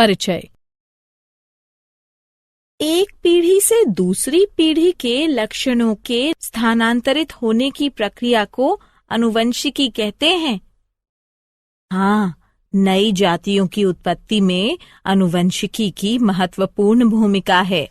परिचय। एक पीढ़ी से दूसरी पीढ़ी के लक्षणों के स्थानांतरित होने की प्रक्रिया को आनुवंशिकी कहते हैं। हाँ, नई जातियों की उत्पत्ति में आनुवंशिकी की महत्वपूर्ण भूमिका है।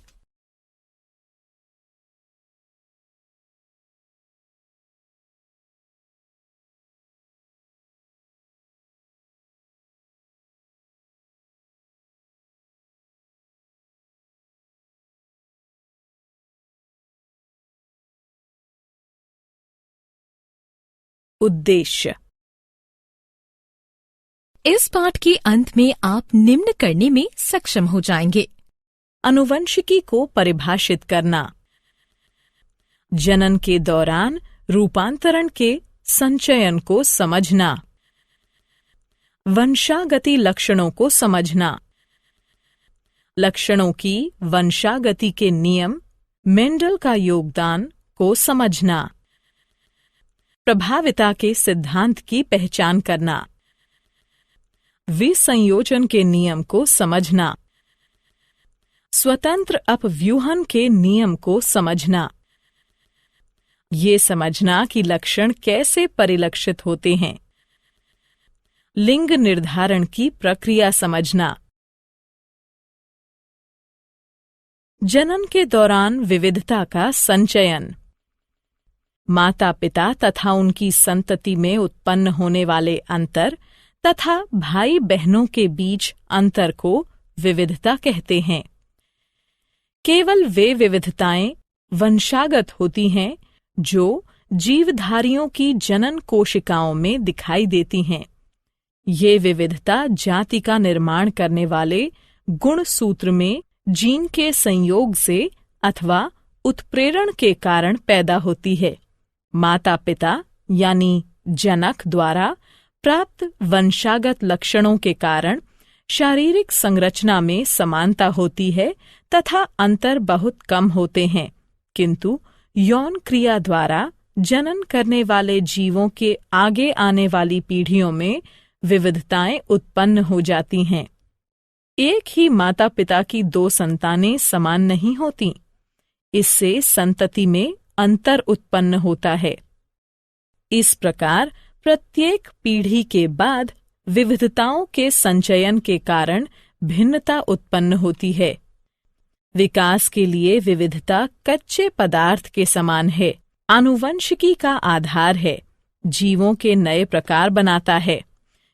उद्देश्य। इस पाठ के अंत में आप निम्न करने में सक्षम हो जाएंगे। आनुवंशिकी को परिभाषित करना, जनन के दौरान रूपांतरण के संचयन को समझना, वंशागति लक्षणों को समझना, लक्षणों की वंशागति के नियम, मेंडल का योगदान को समझना, प्रभाविता के सिद्धांत की पहचान करना, विसंयोजन के नियम को समझना, स्वतंत्र अपव्यूहन के नियम को समझना, ये समझना कि लक्षण कैसे परिलक्षित होते हैं, लिंग निर्धारण की प्रक्रिया समझना, जनन के दौरान विविधता का संचयन, माता पिता तथा उनकी संतति में उत्पन्न होने वाले अंतर तथा भाई बहनों के बीच अंतर को विविधता कहते हैं। केवल वे विविधताएं वंशागत होती हैं जो जीवधारियों की जनन कोशिकाओं में दिखाई देती हैं। ये विविधता जाति का निर्माण करने वाले गुण सूत्र में जीन के संयोग से अथवा उत्प्रेरण के कारण पैदा होती है। माता पिता यानी जनक द्वारा प्राप्त वंशागत लक्षणों के कारण शारीरिक संरचना में समानता होती है तथा अंतर बहुत कम होते हैं, किंतु यौन क्रिया द्वारा जनन करने वाले जीवों के आगे आने वाली पीढ़ियों में विविधताएं उत्पन्न हो जाती हैं। एक ही माता पिता की दो संतानें समान नहीं होती, इससे संतति में अंतर उत्पन्न होता है। इस प्रकार प्रत्येक पीढ़ी के बाद विविधताओं के संचयन के कारण भिन्नता उत्पन्न होती है। विकास के लिए विविधता कच्चे पदार्थ के समान है, आनुवंशिकी का आधार है, जीवों के नए प्रकार बनाता है,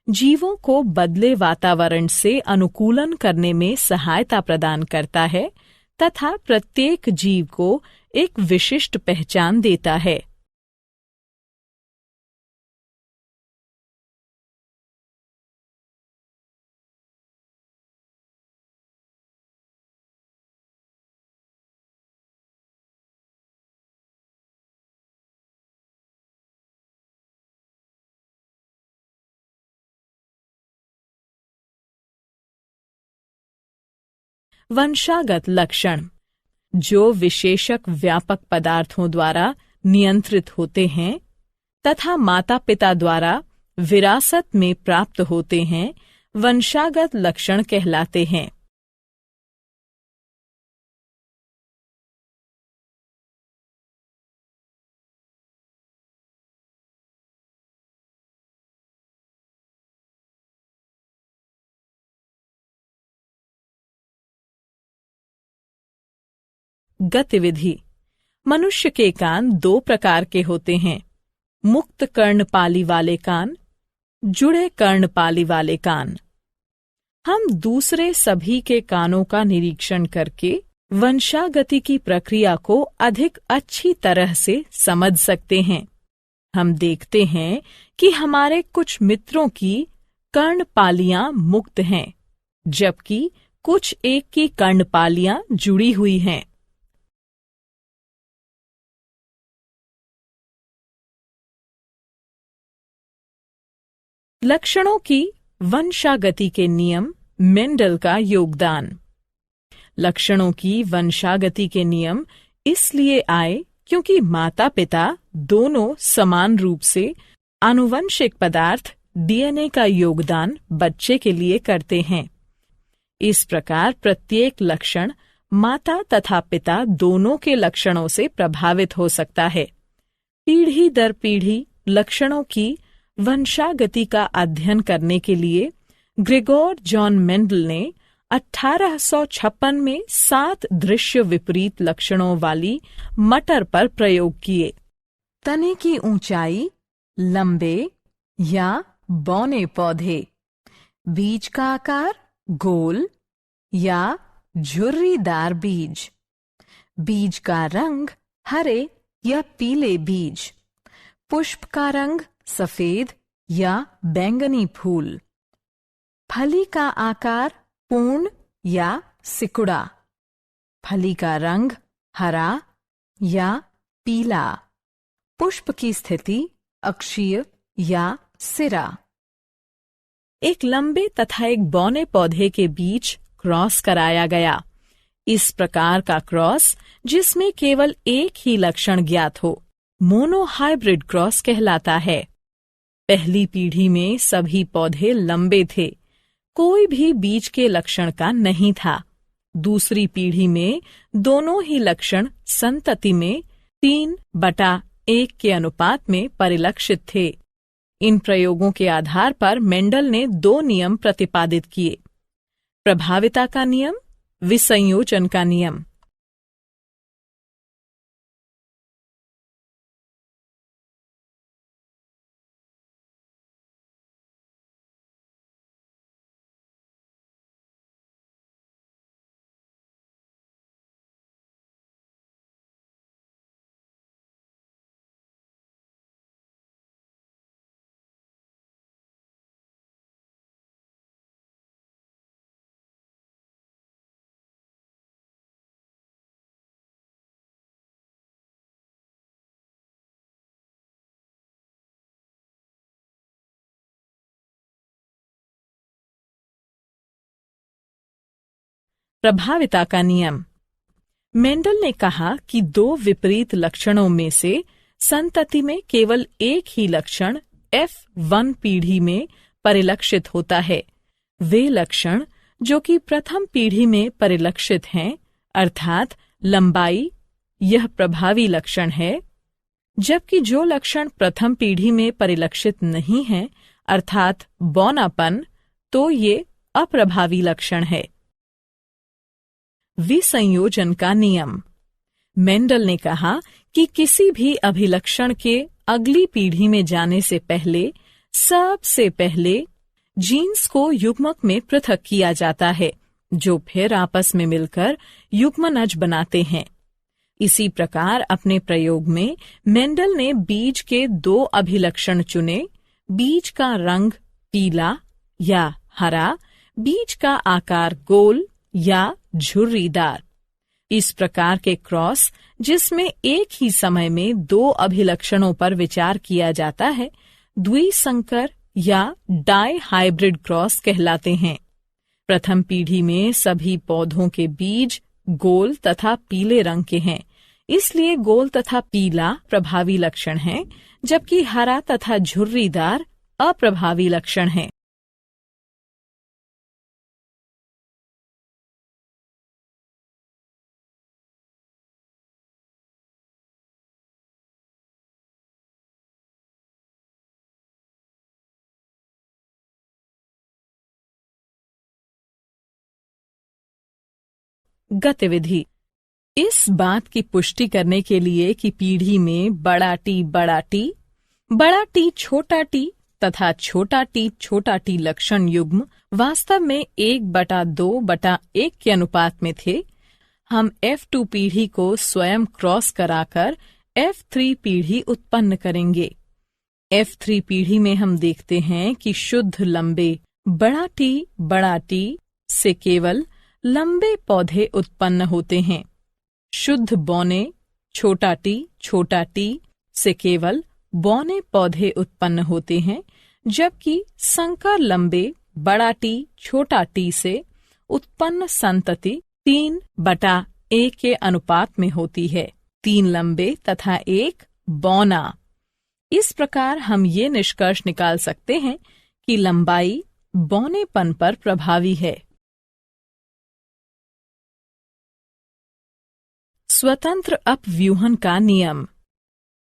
जीवों को बदले वातावरण से अनुकूलन करने में सहायता प्रदान करता है तथा प्रत्येक जीव को एक विशिष्ट पहचान देता है। वंशागत लक्षण जो विशेषक व्यापक पदार्थों द्वारा नियंत्रित होते हैं तथा माता पिता द्वारा विरासत में प्राप्त होते हैं, वंशागत लक्षण कहलाते हैं। गतिविधि। मनुष्य के कान दो प्रकार के होते हैं, मुक्त कर्णपाली वाले कान, जुड़े कर्णपाली वाले कान। हम दूसरे सभी के कानों का निरीक्षण करके वंशागति की प्रक्रिया को अधिक अच्छी तरह से समझ सकते हैं। हम देखते हैं कि हमारे कुछ मित्रों की कर्णपालियां मुक्त हैं, जबकि कुछ एक की कर्णपालियां जुड़ी हुई हैं। लक्षणों की वंशागति के नियम, मेंडल का योगदान। लक्षणों की वंशागति के नियम इसलिए आए क्योंकि माता पिता दोनों समान रूप से आनुवंशिक पदार्थ डीएनए का योगदान बच्चे के लिए करते हैं। इस प्रकार प्रत्येक लक्षण माता तथा पिता दोनों के लक्षणों से प्रभावित हो सकता है। पीढ़ी दर पीढ़ी लक्षणों की वंशागति का अध्ययन करने के लिए ग्रेगोर जॉन मेंडल ने 1856 में 7 दृश्य विपरीत लक्षणों वाली मटर पर प्रयोग किए। तने की ऊंचाई, लंबे या बौने पौधे, बीज का आकार गोल या झुर्रीदार बीज, बीज का रंग हरे या पीले बीज, पुष्प का रंग सफेद या बैंगनी फूल, फली का आकार पूर्ण या सिकुड़ा, फली का रंग हरा या पीला, पुष्प की स्थिति अक्षीय या सिरा। एक लंबे तथा एक बौने पौधे के बीच क्रॉस कराया गया। इस प्रकार का क्रॉस जिसमें केवल एक ही लक्षण ज्ञात हो मोनोहाइब्रिड क्रॉस कहलाता है। पहली पीढ़ी में सभी पौधे लंबे थे, कोई भी बीज के लक्षण का नहीं था। दूसरी पीढ़ी में दोनों ही लक्षण संतति में 3/1 के अनुपात में परिलक्षित थे। इन प्रयोगों के आधार पर मेंडल ने 2 नियम प्रतिपादित किए: प्रभाविता का नियम, विसंयोजन का नियम। प्रभाविता का नियम। मेंडल ने कहा कि 2 विपरीत लक्षणों में से संतति में केवल एक ही लक्षण F1 पीढ़ी में परिलक्षित होता है। वे लक्षण जो कि प्रथम पीढ़ी में परिलक्षित हैं, अर्थात लंबाई, यह प्रभावी लक्षण है, जबकि जो लक्षण प्रथम पीढ़ी में परिलक्षित नहीं है, अर्थात बौनापन, तो ये अप्रभावी लक्षण है। विसंयोजन का नियम। मेंडल ने कहा कि किसी भी अभिलक्षण के अगली पीढ़ी में जाने से पहले सबसे पहले जीन्स को युग्मक में पृथक किया जाता है, जो फिर आपस में मिलकर युग्मनज बनाते हैं। इसी प्रकार अपने प्रयोग में मेंडल ने बीज के 2 अभिलक्षण चुने: बीज का रंग पीला या हरा, बीज का आकार गोल या झुर्रीदार। इस प्रकार के क्रॉस जिसमें एक ही समय में 2 अभिलक्षणों पर विचार किया जाता है, द्विसंकर या डाई हाइब्रिड क्रॉस कहलाते हैं। प्रथम पीढ़ी में सभी पौधों के बीज गोल तथा पीले रंग के हैं, इसलिए गोल तथा पीला प्रभावी लक्षण है, जबकि हरा तथा झुर्रीदार अप्रभावी लक्षण है। गतिविधि। इस बात की पुष्टि करने के लिए कि पीढ़ी में बड़ा टी छोटा टी तथा छोटा टी लक्षण युग्म वास्तव में 1/2/1 के अनुपात में थे, हम F2 पीढ़ी को स्वयं क्रॉस कराकर F3 पीढ़ी उत्पन्न करेंगे। F3 पीढ़ी में हम देखते हैं कि शुद्ध लंबे बड़ा टी से केवल लंबे पौधे उत्पन्न होते हैं। शुद्ध बौने छोटा टी से केवल बौने पौधे उत्पन्न होते हैं, जबकि संकर लंबे बड़ा टी छोटा टी से उत्पन्न संतति 3/1 के अनुपात में होती है, 3 लंबे तथा 1 बौना। इस प्रकार हम ये निष्कर्ष निकाल सकते हैं कि लंबाई बौनेपन पर प्रभावी है। स्वतंत्र अपव्यूहन का नियम।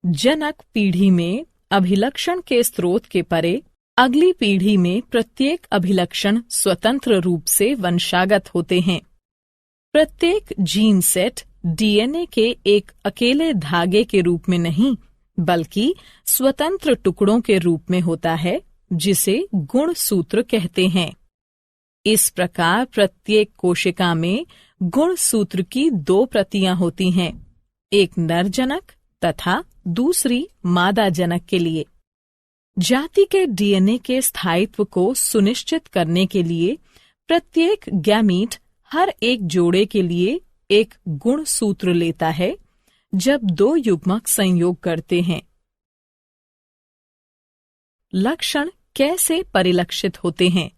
जनक पीढ़ी में अभिलक्षण के स्रोत के परे अगली पीढ़ी में प्रत्येक अभिलक्षण स्वतंत्र रूप से वंशागत होते हैं। प्रत्येक जीन सेट डीएनए के एक अकेले धागे के रूप में नहीं, बल्कि स्वतंत्र टुकड़ों के रूप में होता है, जिसे गुणसूत्र कहते हैं। इस प्रकार प्रत्येक कोशिका में गुणसूत्र की 2 प्रतियां होती हैं, एक नर जनक तथा दूसरी मादा जनक के लिए। जाति के डीएनए के स्थायित्व को सुनिश्चित करने के लिए प्रत्येक गैमीट हर एक जोड़े के लिए एक गुणसूत्र लेता है जब 2 युग्मक संयोग करते हैं। लक्षण कैसे परिलक्षित होते हैं?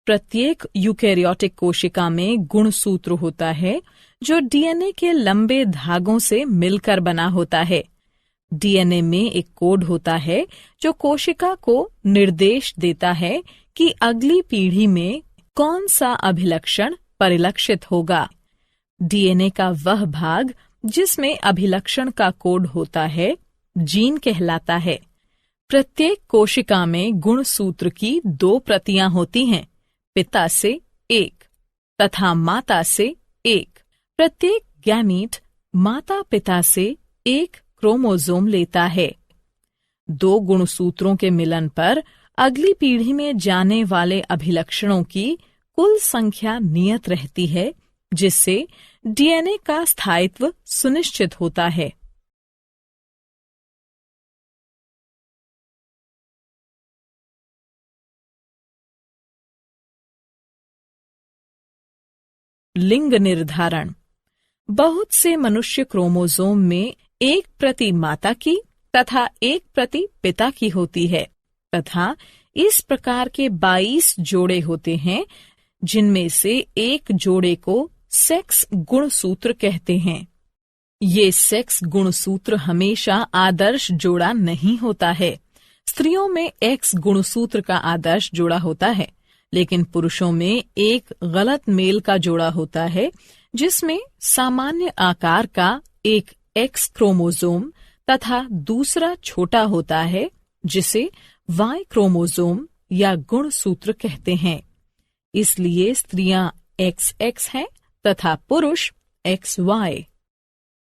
प्रत्येक यूकेरियोटिक कोशिका में गुणसूत्र होता है जो डीएनए के लंबे धागों से मिलकर बना होता है। डीएनए में एक कोड होता है जो कोशिका को निर्देश देता है कि अगली पीढ़ी में कौन सा अभिलक्षण परिलक्षित होगा। डीएनए का वह भाग जिसमें अभिलक्षण का कोड होता है जीन कहलाता है। प्रत्येक कोशिका में गुणसूत्र की 2 प्रतियां होती हैं, पिता से 1 तथा माता से 1। प्रत्येक गैमीट माता पिता से 1 क्रोमोसोम लेता है। 2 गुणसूत्रों के मिलन पर अगली पीढ़ी में जाने वाले अभिलक्षणों की कुल संख्या नियत रहती है, जिससे डीएनए का स्थायित्व सुनिश्चित होता है। लिंग निर्धारण। बहुत से मनुष्य क्रोमोसोम में 1 प्रति माता की तथा 1 प्रति पिता की होती है तथा इस प्रकार के 22 जोड़े होते हैं, जिनमें से एक जोड़े को सेक्स गुणसूत्र कहते हैं। ये सेक्स गुणसूत्र हमेशा आदर्श जोड़ा नहीं होता है। स्त्रियों में एक्स गुणसूत्र का आदर्श जोड़ा होता है, लेकिन पुरुषों में एक गलत मेल का जोड़ा होता है, जिसमें सामान्य आकार का एक एक्स क्रोमोसोम तथा दूसरा छोटा होता है, जिसे वाई क्रोमोसोम या गुणसूत्र कहते हैं। इसलिए स्त्रियां XX हैं तथा पुरुष XY।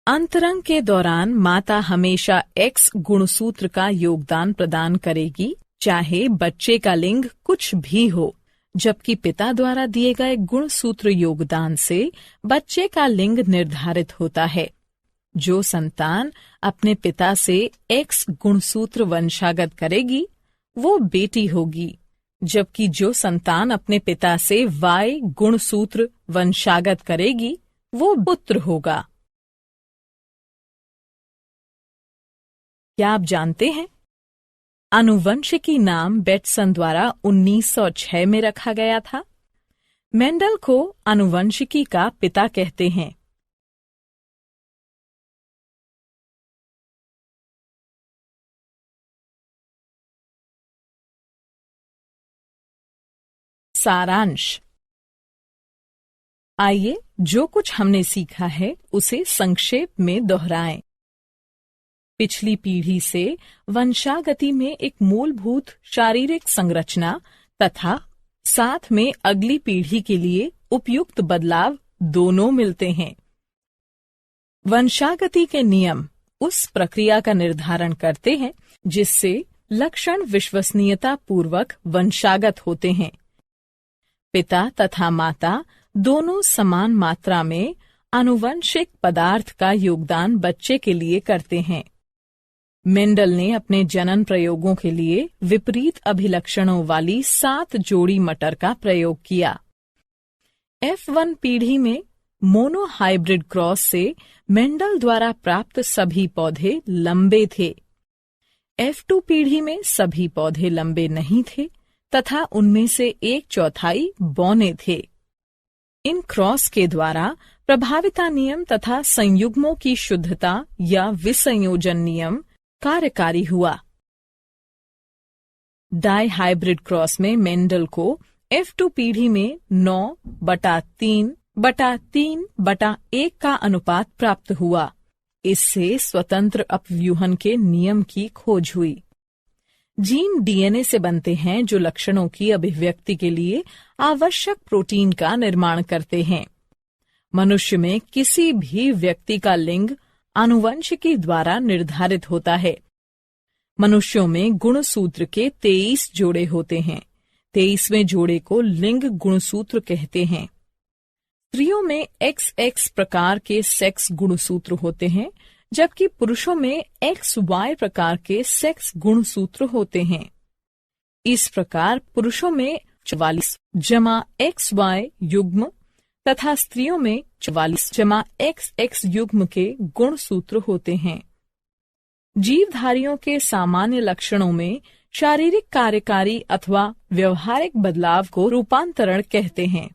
अंतरंग के दौरान माता हमेशा X गुणसूत्र का योगदान प्रदान करेगी, चाहे बच्चे का लिंग कुछ भी हो, जबकि पिता द्वारा दिए गए गुणसूत्र योगदान से बच्चे का लिंग निर्धारित होता है। जो संतान अपने पिता से X गुणसूत्र वंशागत करेगी, वो बेटी होगी, जबकि जो संतान अपने पिता से Y गुणसूत्र वंशागत करेगी, वो पुत्र होगा। क्या आप जानते हैं, आनुवंशिकी नाम बेटसन द्वारा 1906 में रखा गया था। मेंडल को आनुवंशिकी का पिता कहते हैं। सारांश। आइए जो कुछ हमने सीखा है उसे संक्षेप में दोहराएं। पिछली पीढ़ी से वंशागति में एक मूलभूत शारीरिक संरचना तथा साथ में अगली पीढ़ी के लिए उपयुक्त बदलाव दोनों मिलते हैं। वंशागति के नियम उस प्रक्रिया का निर्धारण करते हैं जिससे लक्षण विश्वसनीयता पूर्वक वंशागत होते हैं। पिता तथा माता दोनों समान मात्रा में आनुवंशिक पदार्थ का योगदान बच्चे के लिए करते हैं। मेंडल ने अपने जनन प्रयोगों के लिए विपरीत अभिलक्षणों वाली 7 जोड़ी मटर का प्रयोग किया। F1 पीढ़ी में मोनोहाइब्रिड क्रॉस से मेंडल द्वारा प्राप्त सभी पौधे लंबे थे। F2 पीढ़ी में सभी पौधे लंबे नहीं थे तथा उनमें से 1/4 बौने थे। इन क्रॉस के द्वारा प्रभाविता नियम तथा संयुग्मों की शुद्धता या विसंयोजन नियम कार्यकारी हुआ। डाई हाइब्रिड क्रॉस में मेंडल को F2 पीढ़ी में 9/3 1/3/1 का अनुपात प्राप्त हुआ। इससे स्वतंत्र अपव्यूहन के नियम की खोज हुई। जीन डीएनए से बनते हैं जो लक्षणों की अभिव्यक्ति के लिए आवश्यक प्रोटीन का निर्माण करते हैं। मनुष्य में किसी भी व्यक्ति का लिंग आनुवंशिकी द्वारा निर्धारित होता है। मनुष्यों में गुणसूत्र के 23 जोड़े होते हैं। 23वें जोड़े को लिंग गुणसूत्र कहते हैं। स्त्रियों में XX प्रकार के सेक्स गुणसूत्र होते हैं, जबकि पुरुषों में XY प्रकार के सेक्स गुणसूत्र होते हैं। इस प्रकार पुरुषों में 44+XY युग्म तथा स्त्रियों में 44+XX युग्म के गुणसूत्र होते हैं। जीवधारियों के सामान्य लक्षणों में शारीरिक कार्यकारी अथवा व्यवहारिक बदलाव को रूपांतरण कहते हैं।